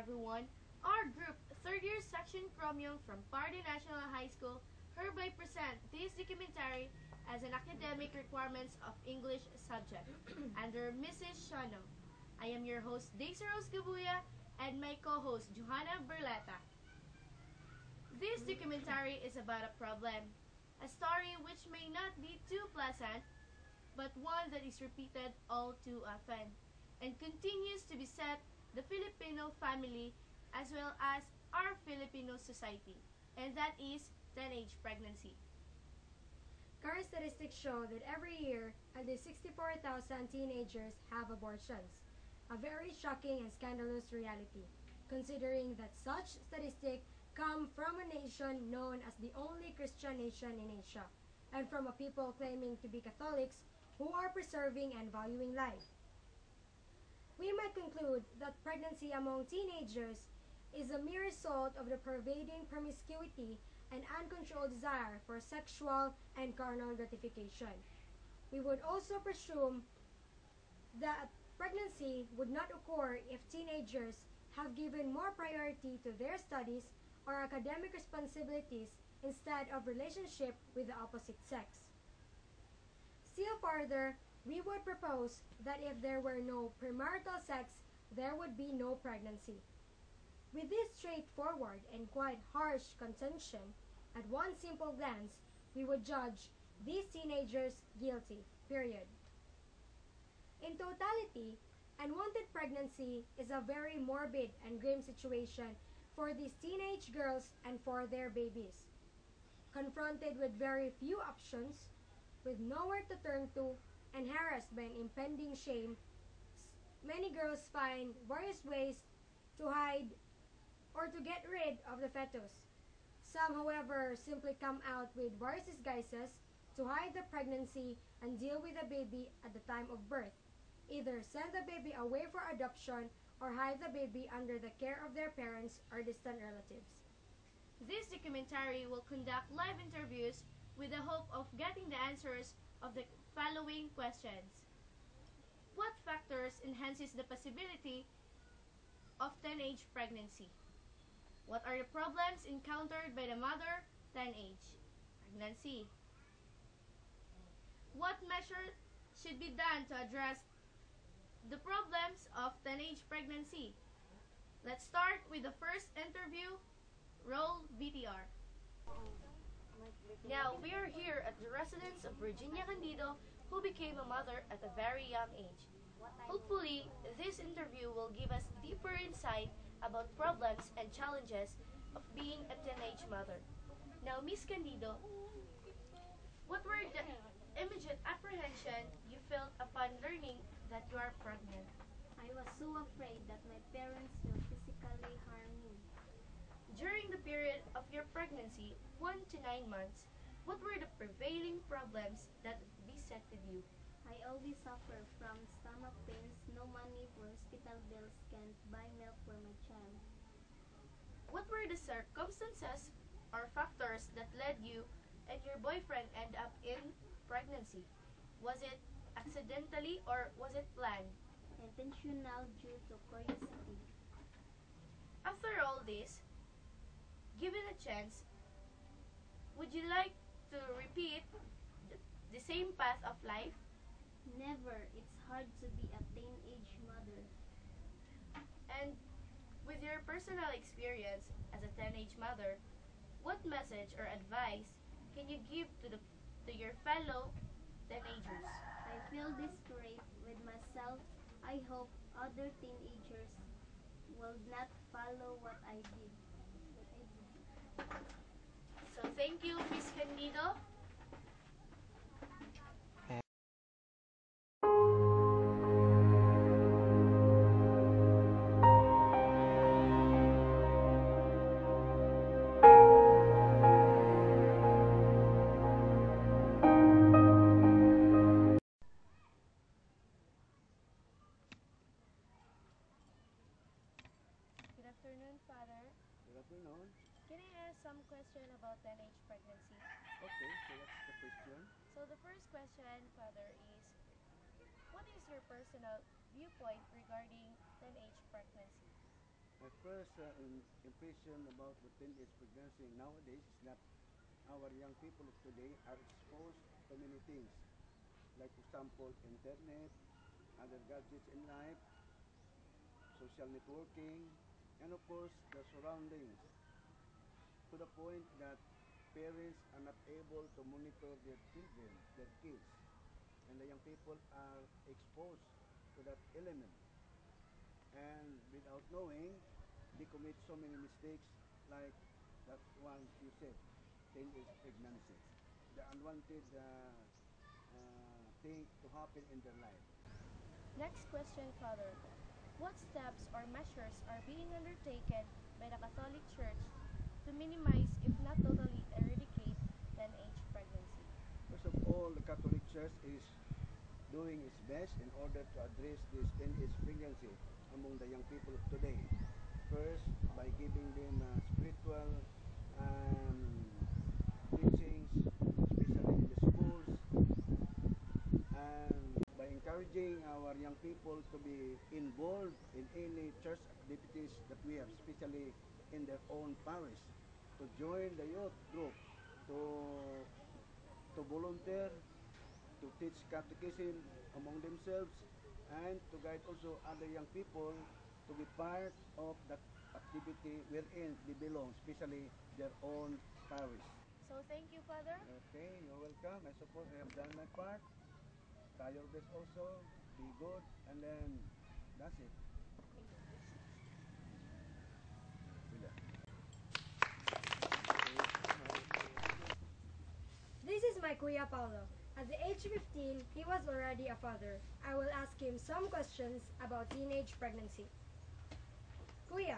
everyone. Our group, 3rd year section chromium from Party National High School, hereby present this documentary as an academic requirements of English subject under Mrs. Shano. I am your host, Daisy Rose Gabuya, and my co-host, Johanna Berleta. This documentary is about a problem, a story which may not be too pleasant, but one that is repeated all too often and continues to beset the Filipino family as well as our Filipino society, and that is teenage pregnancy. Current statistics show that every year, at least 64,000 teenagers have abortions, a very shocking and scandalous reality, considering that such statistics come from a nation known as the only Christian nation in Asia, and from a people claiming to be Catholics who are preserving and valuing life. We might conclude that pregnancy among teenagers is a mere result of the pervading promiscuity and uncontrolled desire for sexual and carnal gratification. We would also presume that pregnancy would not occur if teenagers have given more priority to their studies or academic responsibilities instead of relationship with the opposite sex. Still further, we would propose that if there were no premarital sex, there would be no pregnancy. With this straightforward and quite harsh contention, at one simple glance, we would judge these teenagers guilty, period. In totality, unwanted pregnancy is a very morbid and grim situation for these teenage girls and for their babies. Confronted with very few options, with nowhere to turn to, and harassed by an impending shame, many girls find various ways to hide or to get rid of the fetus. Some, however, simply come out with various disguises to hide the pregnancy and deal with the baby at the time of birth, either send the baby away for adoption or hide the baby under the care of their parents or distant relatives. This documentary will conduct live interviews with the hope of getting the answers of the following questions. What factors enhances the possibility of teenage pregnancy? What are the problems encountered by the mother teenage pregnancy? What measures should be done to address the problems of teenage pregnancy? Let's start with the first interview. Roll VTR. Now, we are here at the residence of Virginia Candido, who became a mother at a very young age. Hopefully, this interview will give us deeper insight about problems and challenges of being a teenage mother. Now, Miss Candido, what were the immediate apprehension you felt upon learning that you are pregnant? I was so afraid that my parents will physically harm me. During the period of your pregnancy, 1 to 9 months, what were the prevailing problems that besetted you? I always suffer from stomach pains, no money for hospital bills, can't buy milk for my child. What were the circumstances or factors that led you and your boyfriend end up in pregnancy? Was it accidentally or was it planned? Intentional due to curiosity. After all this, given a chance, would you like to repeat the same path of life? Never. It's hard to be a teenage mother. And with your personal experience as a teenage mother, what message or advice can you give to your fellow teenagers? I feel desperate with myself. I hope other teenagers will not follow what I did. So thank you, Miss Candido. Good afternoon, Father. Good afternoon. Can I ask some question about teenage pregnancy? Okay, so what's the question? So the first question, Father, is what is your personal viewpoint regarding teenage pregnancy? My first impression about the teenage pregnancy nowadays is that our young people of today are exposed to many things, like for example, internet, other gadgets in life, social networking, and of course the surroundings, to the point that parents are not able to monitor their children, their kids, and the young people are exposed to that element. And without knowing, they commit so many mistakes, like that one you said, teenage pregnancy, the unwanted thing to happen in their life. Next question, Father. What steps or measures are being undertaken by the Catholic Church to minimize, if not totally eradicate, teenage pregnancy? First of all, the Catholic Church is doing its best in order to address this teenage pregnancy among the young people of today. First, by giving them spiritual um, teachings, especially in the schools, and by encouraging our young people to be involved in any church activities that we have, especially in their own parish, to join the youth group, to volunteer, to teach catechism among themselves, and to guide also other young people to be part of that activity wherein they belong, especially their own parish. So thank you, Father. Okay, you're welcome. I suppose I have done my part. Try your best also. Be good, and then that's it. Wala. This is my Kuya Paulo. At the age of 15, he was already a father. I will ask him some questions about teenage pregnancy. Kuya,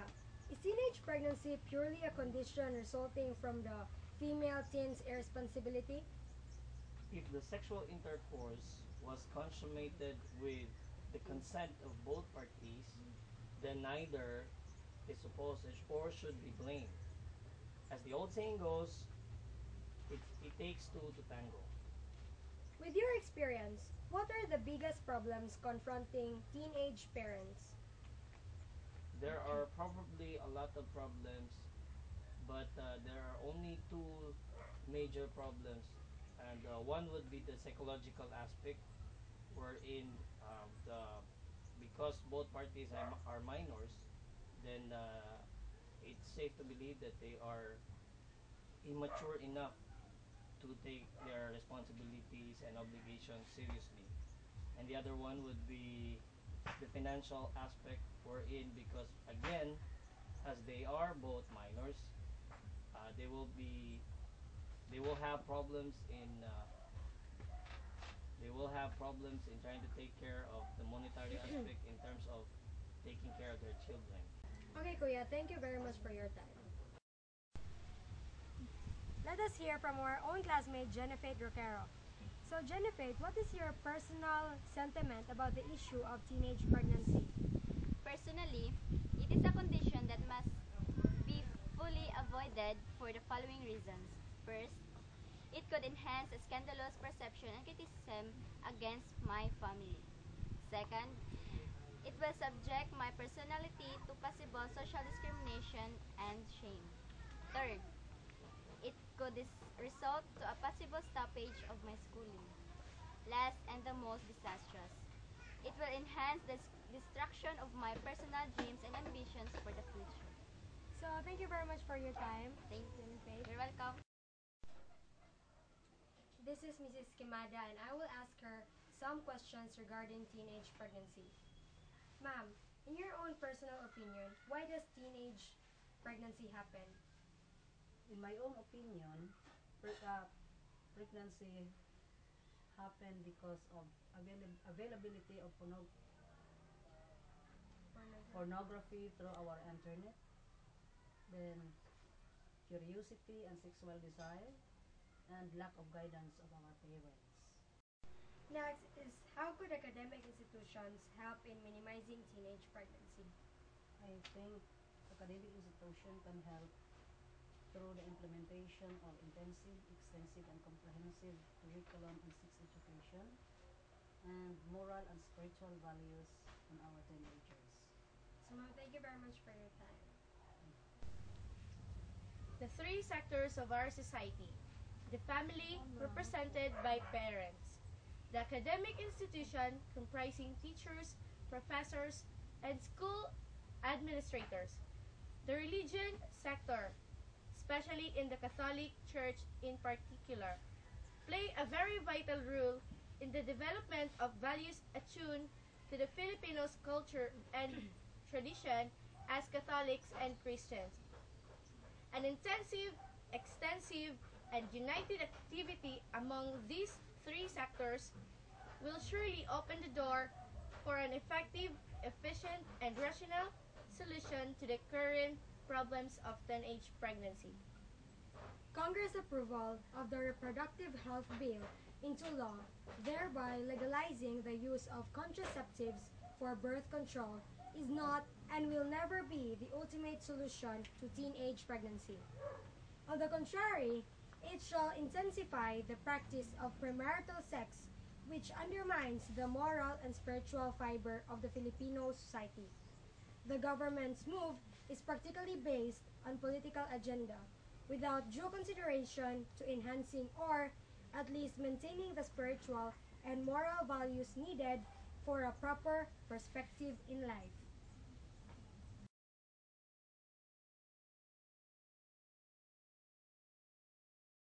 is teenage pregnancy purely a condition resulting from the female teen's irresponsibility? If the sexual intercourse was consummated with the consent of both parties, then neither is supposed or should be blamed. As the old saying goes, it takes two to tango. With your experience, what are the biggest problems confronting teenage parents? There are probably a lot of problems, but there are only two major problems, and one would be the psychological aspect, wherein the because both parties are minors, then it's safe to believe that they are immature enough to take their responsibilities and obligations seriously. And the other one would be the financial aspect, wherein because again, as they are both minors, they will be they will have problems in trying to take care of the monetary aspect in terms of taking care of their children. Okay, Kuya, thank you very much for your time. Let us hear from our own classmate, Jennifer Roquero. So, Jennifer, what is your personal sentiment about the issue of teenage pregnancy? Personally, it is a condition that must be fully avoided for the following reasons. First, it could enhance a scandalous perception and criticism against my family. Second, it will subject my personality to possible social discrimination and shame. Third, it could result to a possible stoppage of my schooling. Last and the most disastrous, it will enhance the destruction of my personal dreams and ambitions for the future. So, thank you very much for your time. Thank you. Jennifer. You're welcome. This is Mrs. Kimada, and I will ask her some questions regarding teenage pregnancy. Ma'am, in your own personal opinion, why does teenage pregnancy happen? In my own opinion, pregnancy happen because of availability of pornography through our internet, then curiosity and sexual desire, and lack of guidance of our parents. Next is how could academic institutions help in minimizing teenage pregnancy? I think academic institution can help through the implementation of intensive, extensive, and comprehensive curriculum in sex education and moral and spiritual values on our teenagers. So, ma'am, thank you you very much for your time. The three sectors of our society: the family, represented by parents; the academic institution, comprising teachers, professors, and school administrators; the religion sector, especially in the Catholic Church in particular, play a very vital role in the development of values attuned to the Filipinos' culture and tradition as Catholics and Christians. An intensive, extensive, and united activity among these three sectors will surely open the door for an effective, efficient, and rational solution to the current problems of teenage pregnancy. Congress approval of the Reproductive Health Bill into law, thereby legalizing the use of contraceptives for birth control, is not and will never be the ultimate solution to teenage pregnancy. On the contrary, it shall intensify the practice of premarital sex, which undermines the moral and spiritual fiber of the Filipino society. The government's move is practically based on political agenda, without due consideration to enhancing or at least maintaining the spiritual and moral values needed for a proper perspective in life.